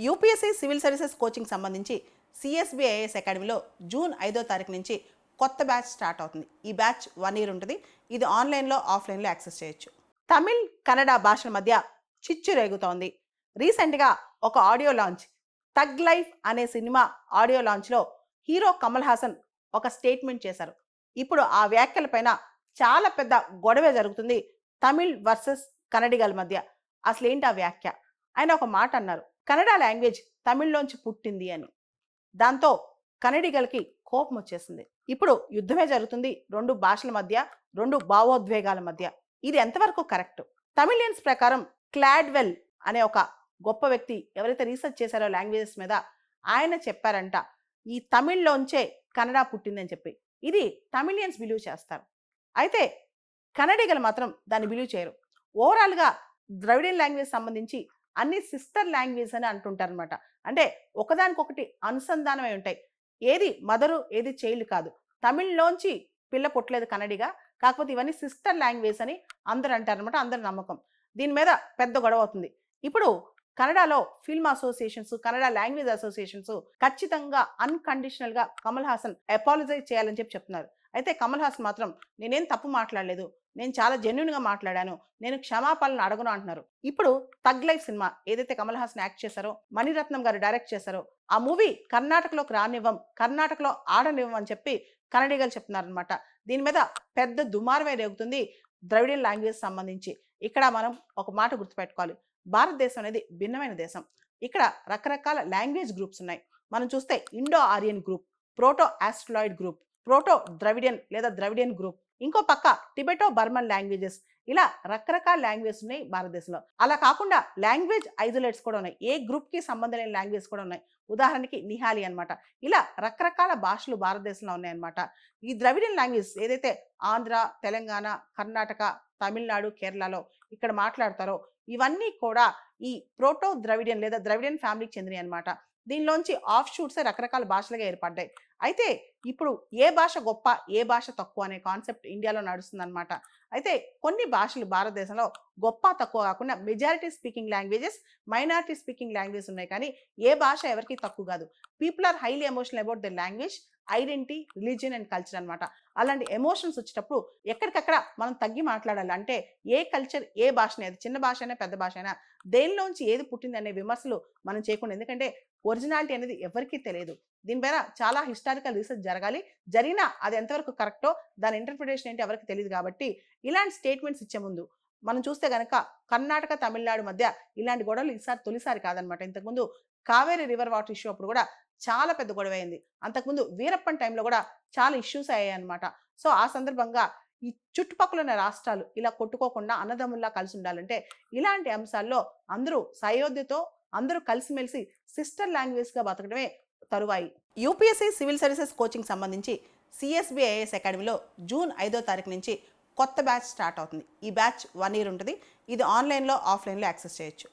UPSC civil services coaching సంబంధించి CSBIS అకాడమీలో June 5వ తారీఖు నుంచి కొత్త బ్యాచ్ స్టార్ట్ అవుతుంది. ఈ బ్యాచ్ 1 ఇయర్ ఉంటుంది. ఇది ఆన్లైన్లో ఆఫ్లైన్లో యాక్సెస్ చేయొచ్చు. తమిళ్ కన్నడ భాషల మధ్య చిచ్చు రేగుతోంది. రీసెంట్గా ఒక ఆడియో లాంచ్, థగ్ లైఫ్ అనే సినిమా ఆడియో లాంచ్లో హీరో కమల్ హాసన్ ఒక స్టేట్మెంట్ చేశారు. ఇప్పుడు ఆ వ్యాఖ్యలపైన చాలా పెద్ద గొడవ జరుగుతుంది తమిళ్ వర్సెస్ కన్నడిగల మధ్య. అసలు ఏంటి ఆ వ్యాఖ్య? ఆయన ఒక మాట అన్నారు, కన్నడ లాంగ్వేజ్ తమిళ్లోంచి పుట్టింది అని. దాంతో కన్నడిగలకి కోపం వచ్చేసింది. ఇప్పుడు యుద్ధమే జరుగుతుంది రెండు భాషల మధ్య, రెండు భావోద్వేగాల మధ్య. ఇది ఎంతవరకు కరెక్ట్? తమిళియన్స్ ప్రకారం క్లాడ్వెల్ అనే ఒక గొప్ప వ్యక్తి ఎవరైతే రీసెర్చ్ చేశారో లాంగ్వేజెస్ మీద, ఆయన చెప్పారంట ఈ తమిళ్లోంచే కన్నడ పుట్టిందని చెప్పి. ఇది తమిళియన్స్ బిలీవ్ చేస్తారు. అయితే కన్నడిగలు మాత్రం దాన్ని బిలీవ్ చేయరు. ఓవరాల్గా ద్రవిడియన్ లాంగ్వేజ్ సంబంధించి అన్ని సిస్టర్ లాంగ్వేజ్ అని అంటుంటారు అనమాట. అంటే ఒకదానికొకటి అనుసంధానమై ఉంటాయి. ఏది మదరు ఏది చైల్డ్ కాదు. తమిళ్లోంచి పిల్ల పుట్టలేదు కన్నడిగా, కాకపోతే ఇవన్నీ సిస్టర్ లాంగ్వేజ్ అని అందరూ అంటారనమాట. అందరి నమ్మకం. దీని మీద పెద్ద గొడవ అవుతుంది. ఇప్పుడు కన్నడలో film associations, Kannada language associations ఖచ్చితంగా అన్కండిషనల్గా కమల్ హాసన్ అపాలజైజ్ చేయాలని చెప్తున్నారు. అయితే కమల్ హాసన్ మాత్రం నేనేం తప్పు మాట్లాడలేదు, నేను చాలా జెన్యున్గా మాట్లాడాను, నేను క్షమాపణలు అడగను అంటున్నారు. ఇప్పుడు థగ్ లైఫ్ సినిమా ఏదైతే కమల్ హాసన్ యాక్ట్ చేశారో, మణిరత్నం గారు డైరెక్ట్ చేశారో, ఆ మూవీ కర్ణాటకలోకి రానివ్వం, కర్ణాటకలో ఆడనివ్వం అని చెప్పి కన్నడిగలు చెప్తున్నారనమాట. దీని మీద పెద్ద దుమారమే రేగుతుంది ద్రవిడియన్ లాంగ్వేజ్ సంబంధించి. ఇక్కడ మనం ఒక మాట గుర్తుపెట్టుకోవాలి, భారతదేశం అనేది భిన్నమైన దేశం. ఇక్కడ రకరకాల లాంగ్వేజ్ గ్రూప్స్ ఉన్నాయి. మనం చూస్తే Indo Aryan group, proto Australoid group, proto Dravidian లేదా ద్రవిడియన్ గ్రూప్, ఇంకో పక్క టిబెటో బర్మన్ లాంగ్వేజెస్, ఇలా రకరకాల లాంగ్వేజ్ ఉన్నాయి భారతదేశంలో. అలా కాకుండా లాంగ్వేజ్ ఐసోలేట్స్ కూడా ఉన్నాయి. ఏ గ్రూప్కి సంబంధం లేని లాంగ్వేజ్ కూడా ఉన్నాయి. ఉదాహరణకి నిహాలి అనమాట. ఇలా రకరకాల భాషలు భారతదేశంలో ఉన్నాయన్నమాట. ఈ ద్రవిడియన్ లాంగ్వేజ్ ఏదైతే ఆంధ్ర, తెలంగాణ, కర్ణాటక, తమిళనాడు, కేరళలో ఇక్కడ మాట్లాడతారో ఇవన్నీ కూడా ఈ ప్రోటో ద్రవిడియన్ లేదా ద్రవిడియన్ ఫ్యామిలీకి చెందినవి అనమాట. దీనిలోంచి ఆఫ్ షూట్స్ రకరకాల భాషలుగా ఏర్పడ్డాయి. అయితే ఇప్పుడు ఏ భాష గొప్ప, ఏ భాష తక్కువ అనే కాన్సెప్ట్ ఇండియాలో నడుస్తుంది అనమాట. అయితే కొన్ని భాషలు భారతదేశంలో గొప్ప తక్కువ కాకుండా majority speaking languages, minority speaking language ఉన్నాయి. కానీ ఏ భాష ఎవరికి తక్కువ కాదు. People are highly emotional about the language, identity, religion and culture అనమాట. అలాంటి ఎమోషన్స్ వచ్చేటప్పుడు ఎక్కడికక్కడ మనం తగ్గి మాట్లాడాలి. అంటే ఏ కల్చర్, ఏ భాషనే, అది చిన్న భాష అయినా పెద్ద భాష అయినా, దేనిలోంచి ఏది పుట్టింది అనే విమర్శలు మనం చేయకుండా. ఎందుకంటే ఒరిజినాలిటీ అనేది ఎవరికీ తెలియదు. దీనిపైన చాలా హిస్టారికల్ రీసెర్చ్ జరగాలి. జరిగినా అది ఎంతవరకు కరెక్టో, దాని ఇంటర్ప్రిటేషన్ ఏంటి ఎవరికి తెలియదు. కాబట్టి ఇలాంటి స్టేట్మెంట్స్ ఇచ్చే ముందు మనం చూస్తే కనుక కర్ణాటక, తమిళనాడు మధ్య ఇలాంటి గొడవలు ఈసారి తొలిసారి కాదనమాట. ఇంతకుముందు కావేరీ రివర్ వాటర్ ఇష్యూ అప్పుడు కూడా చాలా పెద్ద గొడవ అయింది. అంతకుముందు వీరప్పన్ టైంలో కూడా చాలా ఇష్యూస్ అయ్యాయి అనమాట. సో ఆ సందర్భంగా ఈ చుట్టుపక్కల ఉన్న రాష్ట్రాలు ఇలా కొట్టుకోకుండా అన్నదమ్ముల్లా కలిసి ఉండాలంటే ఇలాంటి అంశాల్లో అందరూ సయోధ్యతో అందరూ కలిసిమెలిసి సిస్టర్ లాంగ్వేజ్గా బతకడమే తరువాయి. యూపీఎస్సీ సివిల్ సర్వీసెస్ కోచింగ్ సంబంధించి సిఎస్బిఐఎస్ అకాడమీలో జూన్ 5వ తారీఖు నుంచి కొత్త బ్యాచ్ స్టార్ట్ అవుతుంది. ఈ బ్యాచ్ 1 ఇయర్ ఉంటుంది. ఇది ఆన్లైన్లో ఆఫ్లైన్లో యాక్సెస్ చేయొచ్చు.